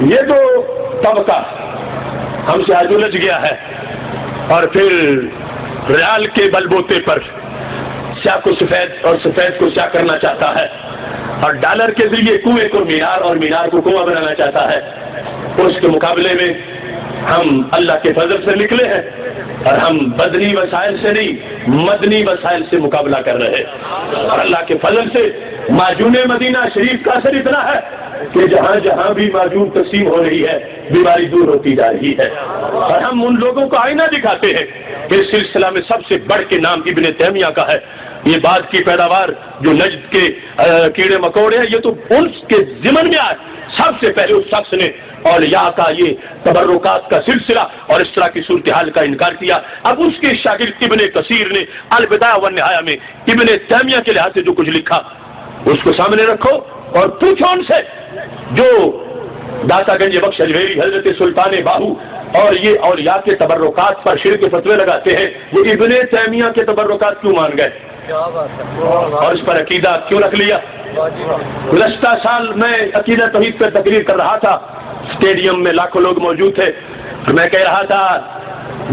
یہ تو طبقہ ہم سے آج الجھ گیا ہے اور پھر ریال کے بل بوتے پر سیاہ کو سفید اور سفید کو سیاہ کرنا چاہتا ہے اور ڈالر کے ذریعے کنویں کو مینار اور مینار کو کنواں بنانا چاہتا ہے. اس کے مقابلے میں ہم اللہ کے فضل سے نکلے ہیں اور ہم بدنی وسائل سے نہیں مدنی وسائل سے مقابلہ کر رہے ہیں. اور اللہ کے فضل سے معجون مدینہ شریف کا اثر اتنا ہے کہ جہاں جہاں بھی معجون تقسیم ہو رہی ہے بیماری دور ہوتی جا رہی ہے. اور ہم ان لوگوں کو آئینہ دکھاتے ہیں کہ اس سلسلہ میں سب سے بڑھ کے نام ابن تیمیہ کا ہے. یہ بات کی پیداوار جو نجد کے کیڑے مکوڑے ہیں یہ تو ان کے ضمن میں آئے. سب سے پہلے اس شخص نے اولیاء کا یہ تبرکات کا سلسلہ اور اس طرح کی صورتحال کا انکار کیا. اب اس کے شاگرد ابن کثیر نے البدایہ والنہایہ میں ابن تیمیہ کے لحاظ سے جو کچھ لکھا اس کو سامنے رکھو اور پوچھو ان سے جو داتا گنج بخش اجمیری حضرت سلطان باہو اور یہ اولیاء کے تبرکات پر شرک کے فتوے لگاتے ہیں وہ ابن تیمیہ کے تبرکات کیوں مان گئے اور اس پر عقیدہ کیوں رکھ لیا. گزشتہ سال میں عقیدہ توحید پر تقریر کر رہا تھا. اسٹیڈیم میں لاکھوں لوگ موجود تھے اور میں کہہ رہا تھا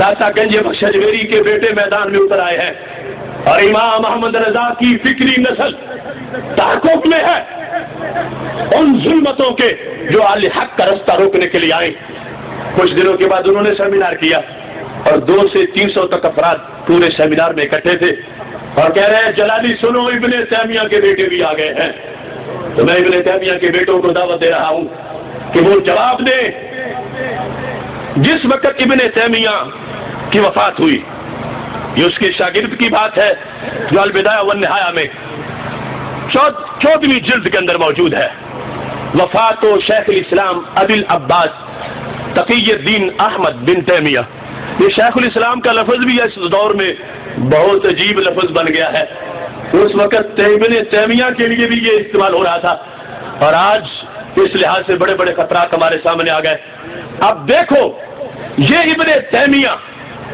داتا گنج بخش اجمیری کے بیٹے میدان میں اتر آئے ہیں اور امام احمد رضا کی فکری نسل تحقق میں ہے ان ظلمتوں کے جو اہل حق کا رستہ روکنے کے لیے آئے. کچھ دنوں کے بعد انہوں نے سیمینار کیا اور 200 سے 300 تک افراد پورے سیمینار میں اکٹھے تھے اور کہہ رہے ہیں جلالی سنو ابن تیمیہ کے بیٹے بھی آ گئے ہیں. تو میں ابن تیمیہ کے بیٹوں کو دعوت دے رہا ہوں کہ وہ جواب دیں. جس وقت ابن تیمیہ کی وفات ہوئی یہ اس کے شاگرد کی بات ہے جو البدایہ والنہایہ میں 14ویں جلد کے اندر موجود ہے. وفات و شیخ الاسلام ابی العباس تقی الدین احمد بن تیمیہ. یہ شیخ الاسلام کا لفظ بھی اس دور میں بہت عجیب لفظ بن گیا ہے. اس وقت ابن تیمیہ کے لیے بھی یہ استعمال ہو رہا تھا اور آج اس لحاظ سے بڑے بڑے خطرات ہمارے سامنے آ گئے. اب دیکھو یہ ابن تیمیہ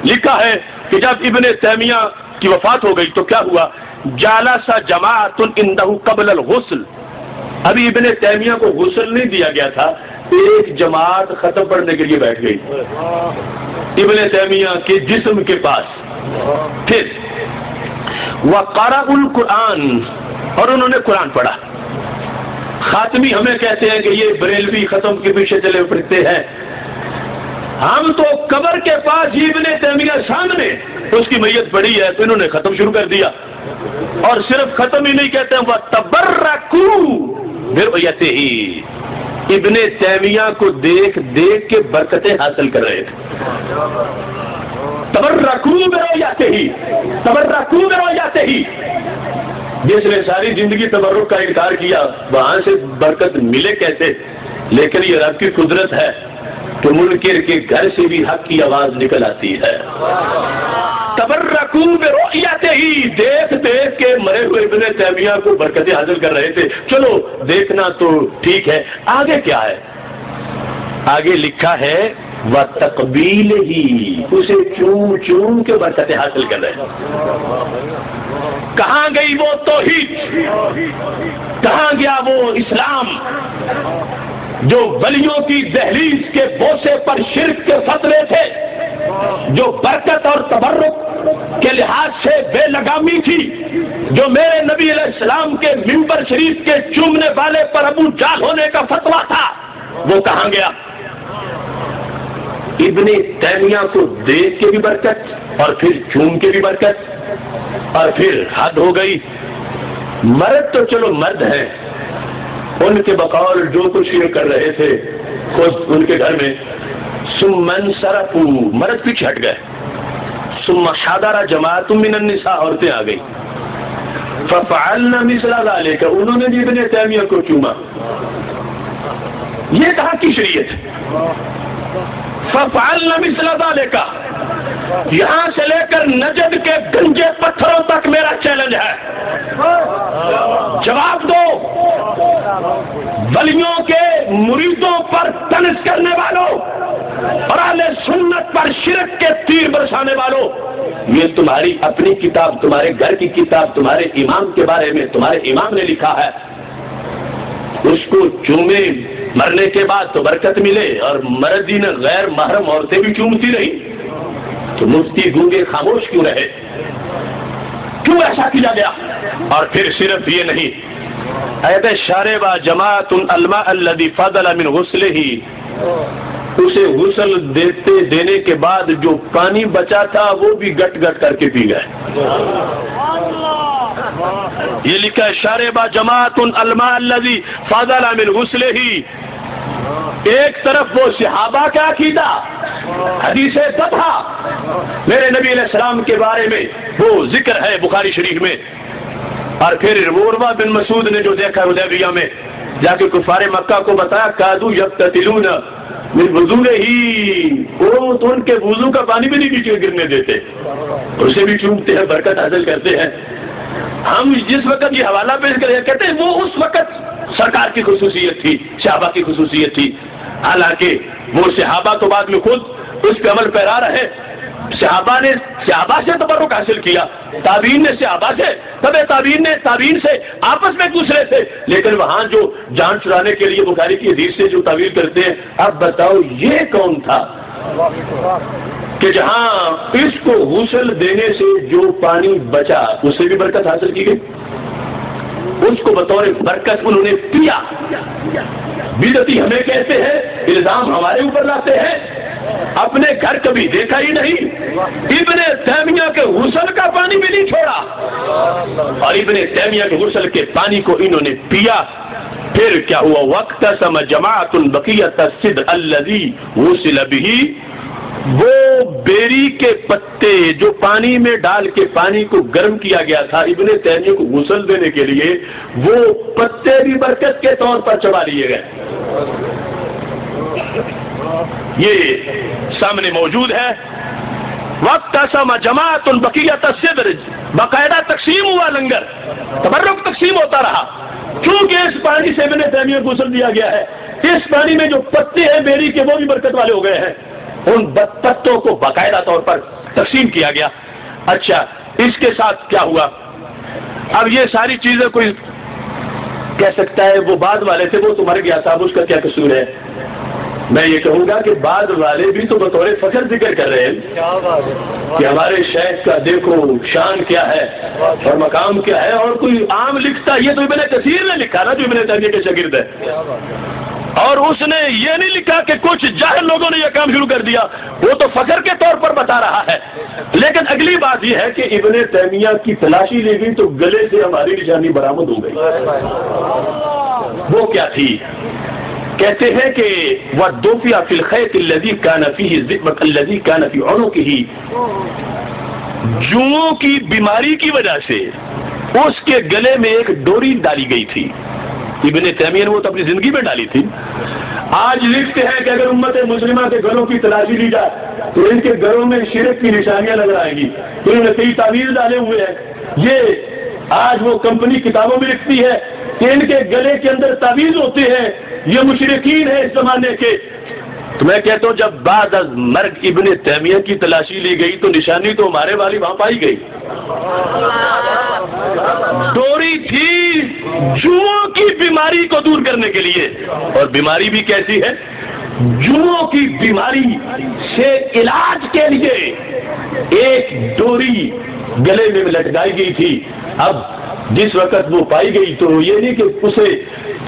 لکھا ہے کہ جب ابن تیمیہ کی وفات ہو گئی تو کیا ہوا. جالس جماعت عندہ قبل الغسل. ابھی ابن تیمیہ کو غسل نہیں دیا گیا تھا ایک جماعت ختم پڑھنے کے لیے بیٹھ گئی ابن تیمیہ کے جسم کے پاس. پھر وقرأ القرآن اور انہوں نے قرآن پڑھا. خاتمی ہمیں کہتے ہیں کہ یہ بریلوی ختم کے پیچھے چلے پھرتے ہیں. ہم تو قبر کے پاس ابن تیمیہ سامنے اس کی میت پڑی ہے تو انہوں نے ختم شروع کر دیا. اور صرف ختم ہی نہیں کہتے ہیں وَتَبَرَّكُوا بِرُؤْيَتِهِ ابن تیمیہ کو دیکھ دیکھ کے برکتیں حاصل کر رہے تھے. تبرکوا برؤیتہ تبرکوا برؤیتہ. جس نے ساری زندگی تبرک کا انکار کیا وہاں سے برکت ملے کیسے. لیکن یہ رب کی قدرت ہے کہ منکر کے گھر سے بھی حق کی آواز نکل آتی ہے. تبرکوا برؤیتہ. دیکھ دیکھ کے مرے ہوئے ابن تیمیہ کو برکتیں حاصل کر رہے تھے. چلو دیکھنا تو ٹھیک ہے آگے کیا ہے. آگے لکھا ہے وَتَقْبِيلِهِ اسے چوم چوم کے برکتیں حاصل کر رہے ہیں. کہاں گئی وہ توحید کہاں گیا وہ اسلام جو ولیوں کی دہلیز کے بوسے پر شرک کے خطرے تھے جو برکت اور تبرک کے لحاظ سے بے لگامی تھی جو میرے نبی علیہ السلام کے منبر شریف کے چومنے والے پر ابو جہل ہونے کا فتویٰ تھا وہ کہاں گیا. ابن تیمیہ کو دیکھ کے بھی برکت اور پھر چوم کے بھی برکت اور پھر حد ہو گئی. مرد تو چلو مرد ہیں ان کے بقول جو کچھ یہ کر رہے تھے خود ان کے گھر میں ثم انصرفوا مرد پیچھے ہٹ گئے. ثم حضر جماعت من النساء عورتیں آ گئی. ففعلن مثل ذلك انہوں نے بھی ابن تیمیہ کو چوما. یہ کہاں کی شریعت ہے. ففعلن مثل ذلك یہاں سے لے کر نجد کے گنجے پتھروں تک میرا چیلنج ہے. جواب دو ولیوں کے مریدوں پر طنز کرنے والوں اور اہل سنت پر شرک کے تیر برسانے والوں. یہ تمہاری اپنی کتاب تمہارے گھر کی کتاب تمہارے امام کے بارے میں تمہارے امام نے لکھا ہے. اس کو چومے مرنے کے بعد تو برکت ملے اور مردین غیر محرم عورتیں بھی چومتی رہی، تو مفتی گونگے خاموش کیوں رہے؟ کیوں ایسا کیا گیا؟ اور پھر صرف یہ نہیں، ایت شاربہ جماعت الماء الذی فضل من غسلہ، اسے غسل دینے کے بعد جو پانی بچا تھا وہ بھی گٹ گٹ کر کے پی گئے۔ یہ لکھا ہے شاربہ جماعت الماء الذی فضل من غسلہ۔ ایک طرف وہ صحابہ کا عقیدہ، حدیث تھا میرے نبی علیہ السلام کے بارے میں وہ ذکر ہے بخاری شریف میں، اور پھر عروہ بن مسعود نے جو دیکھا حدیبیہ میں جا کے کفار مکہ کو بتایا، کادو یقتتلون من وضوءہی، وہ تو ان کے وضو کا پانی بھی نہیں نیچے گرنے دیتے، اسے بھی چومتے ہیں، برکت حاصل کرتے ہیں۔ ہم جس وقت یہ حوالہ پیش کریں کہتے ہیں وہ اس وقت سرکار کی خصوصیت تھی، صحابہ کی خصوصیت تھی، حالانکہ وہ صحابہ تو بعد میں خود اس پہ عمل پیرا رہے۔ صحابہ نے صحابہ سے تبرک حاصل کیا، تابعین نے صحابہ سے، تبع تابعین نے تابعین سے، آپس میں ایک دوسرے سے، لیکن وہاں جو جان چھڑانے کے لیے بخاری کی حدیث سے جو تعویل کرتے ہیں، اب بتاؤ یہ کون تھا کہ جہاں اس کو غسل دینے سے جو پانی بچا اسے بھی برکت حاصل کی گئی، اس کو بطور برکت انہوں نے پیا۔ بدعتی ہمیں کہتے ہیں، الزام ہمارے اوپر لاتے ہیں، اپنے گھر کبھی دیکھا ہی نہیں، ابن تیمیہ کے غسل کا پانی بھی نہیں چھوڑا، اور ابن تیمیہ کے غسل کے پانی کو انہوں نے پیا۔ پھر کیا ہوا؟ وَاقْتَسَمَ جَمَاعَةٌ بَقِيَّةَ الصِّدْءِ الَّذِي غُسِلَ بِهِ، وہ بیری کے پتے جو پانی میں ڈال کے پانی کو گرم کیا گیا تھا ابن تیمیہ کو غسل دینے کے لیے، وہ پتے بھی برکت کے طور پر چبا لیے گئے۔ یہ سامنے موجود ہے۔ وَاقْتَسَمَ جَمَاعَةٌ بَقِيَّةَ الصِّدْرِ، باقاعدہ تقسیم ہوا، لنگر تبرک تقسیم ہوتا رہا، کیونکہ اس پانی سے ابن تیمیہ کو غسل دیا گیا ہے، اس پانی میں جو پتے ہیں بیری کے وہ بھی برکت والے ہو گئے ہیں، ان پتوں کو باقاعدہ طور پر تقسیم کیا گیا۔ اچھا، اس کے ساتھ کیا ہوا؟ اب یہ ساری چیزیں کوئی کہہ سکتا ہے وہ بعد والے تھے، وہ تو مر گیا تھا، اس کا کیا قصور ہے؟ میں یہ کہوں گا کہ بعد والے بھی تو بطور فخر ذکر کر رہے ہیں کہ ہمارے شیخ کا دیکھو شان کیا ہے اور مقام کیا ہے، اور کوئی عام لکھتا، یہ تو ابن کثیر نے لکھا نا جو ابن تیمیہ کے شاگرد ہے، اور اس نے یہ نہیں لکھا کہ کچھ جاہل لوگوں نے یہ کام شروع کر دیا، وہ تو فخر کے طور پر بتا رہا ہے۔ لیکن اگلی بات یہ ہے کہ ابن تیمیہ کی تلاشی لے گئی تو گلے سے ہماری نشانی برآمد ہو گئی۔ وہ کیا تھی؟ کہتے ہیں کہ وَدُّفِعَ فِي الْخَيْطِ الَّذِي كَانَ فِيهِ الذِّئْبَةُ الَّذِي كَانَ فِي عُنُقِهِ، جوؤں کی بیماری کی وجہ سے اس کے گلے میں ایک ڈوری ڈالی گئی تھی، ابن تیمیہ نے وہ تو اپنی زندگی میں ڈالی تھی۔ آج لکھتے ہیں کہ اگر امت مسلمہ کے گلوں کی تلاشی لی جائے تو ان کے گلوں میں شرک کی نشانیاں نظر آئیں گی، تو انہوں نے کئی تعویذ ڈالے ہوئے ہیں۔ یہ آج وہ کمپنی کتابوں میں لکھتی ہے کہ ان کے گلے کے اندر تعویذ ہوتے ہیں، یہ مشرکین ہے اس زمانے کے۔ تو میں کہتا ہوں جب بعد از مرگ ابن تیمیہ کی تلاشی لی گئی تو نشانی تو ہمارے والی وہاں پائی گئی، ڈوری تھی جوؤں کی بیماری کو دور کرنے کے لیے، اور بیماری بھی کیسی ہے؟ جوؤں کی بیماری سے علاج کے لیے ایک ڈوری گلے میں لٹکائی گئی تھی۔ اب جس وقت وہ پائی گئی تو یہ نہیں کہ اسے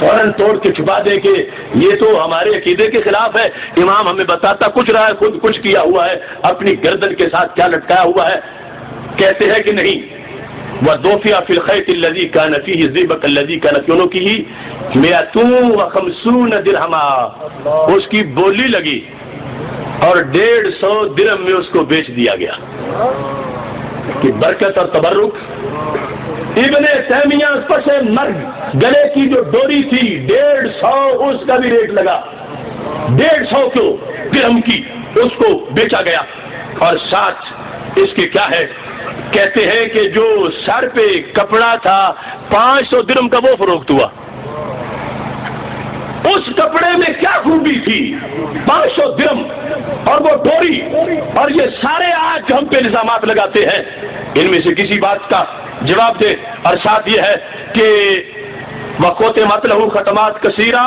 فوراً توڑ کے چھپا دے کہ یہ تو ہمارے عقیدے کے خلاف ہے، امام ہمیں بتاتا کچھ رہا ہے، خود کچھ کیا ہوا ہے، اپنی گردن کے ساتھ کیا لٹکایا ہوا ہے۔ کہتے ہیں کہ نہیں، وَدُّفِعَ فِي الْخَيْطِ الَّذِي كَانَ فِيهِ الذِّئْبَةُ الَّذِي كَانَ فِي عُنُقِهِ 150 درہما، اس کی بولی لگی اور 150 درہم میں اس کو بیچ دیا گیا کہ برکت اور تبرک۔ ابن تیمیہ پس مرگ گلے کی جو ڈوری تھی 150 اس کا بھی ریٹ لگا، 150 درہم کی اس کو بیچا گیا، اور ساتھ اس کے کیا ہے؟ کہتے ہیں کہ جو سر پہ کپڑا تھا 500 درہم کا وہ فروخت ہوا۔ اس کپڑے میں کیا خوبی تھی؟ 500 درہم اور وہ ڈوری، اور یہ سارے آج ہم پہ الزامات لگاتے ہیں، ان میں سے کسی بات کا جواب دے۔ اور ساتھ یہ ہے کہ وَقُتِمَتْ لَهُ خَتَمَاتٌ كَثِيرَةٌ